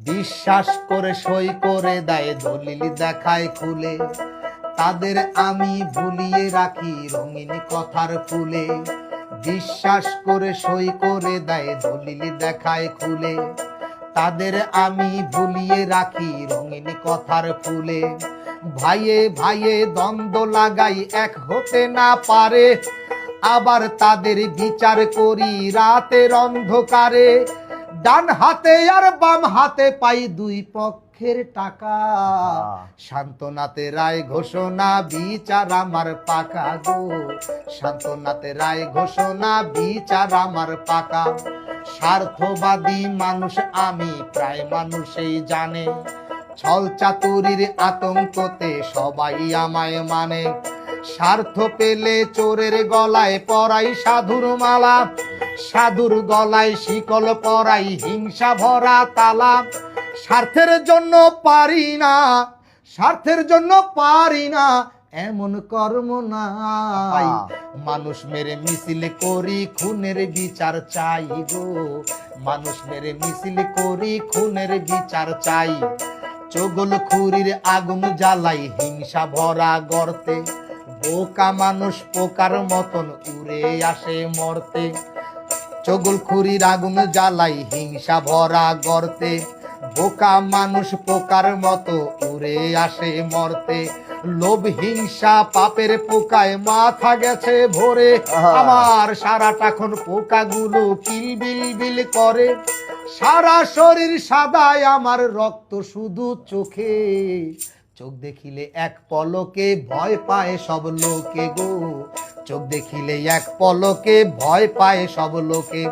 বিশ্বাস করে সই করে দেয় দলিল দেখায় খুলে, তাদের আমি ভুলিয়ে রাখি রঙিন কথার ফুলে। বিশ্বাস করে সই করে দেয় দলিল দেখায় খুলে, তাদের আমি ভুলিয়ে রাখি রঙিন কথার ফুলে। ভাইয়ে ভাইয়ে দ্বন্দ্ব লাগাই এক হতে না পারে, আবার তাদের বিচার করি রাতের অন্ধকারে। ডান হাতে আর বাম হাতে পাই দুই পক্ষের টাকা, সান্ত্বনাতে রায় ঘোষণা বিচার আমার পাকা গো। সান্ত্বনাতে রায় ঘোষণা বিচার আমার পাকা। স্বার্থবাদী মানুষ আমি, প্রায় মানুষই জানে, ছল চাতুরির আতঙ্কতে সবাই আমায় মানে। স্বার্থ পেলে চোরের গলায় পরাই সাধুর মালা, সাধুর গলায় শিকল পরাই হিংসা ভরা তালা। স্বার্থের জন্য পারি না, স্বার্থের জন্য পারি না এমন কর্ম নাই। মানুষ মেরে মিছিল করি খুনের বিচার চাই গো, মানুষ মেরে মিছিল করি খুনের বিচার চাই। চগলখুরির আগুন জ্বালাই হিংসা ভরা গর্তে, বোকা মানুষ পোকার মতন উড়ে আসে মরতে। চগলখুরির আগুন জ্বালাই হিংসা ভরা গর্তে, বোকা মানুষ পোকার মতো উড়ে আসে মরতে। লোভ হিংসা পাপের পোকায় মাথা গেছে ভরে, আমার সারাটাক্ষণ পোকাগুলো কিলবিল বিল করে। সারা শরীর সাদায় আমার রক্ত শুধু চোখে, চোখ দেখিলে এক পলকে ভয় পায় সব লোকে গো। চোখ দেখিলে এক পলকে ভয় পায় সব লোকে।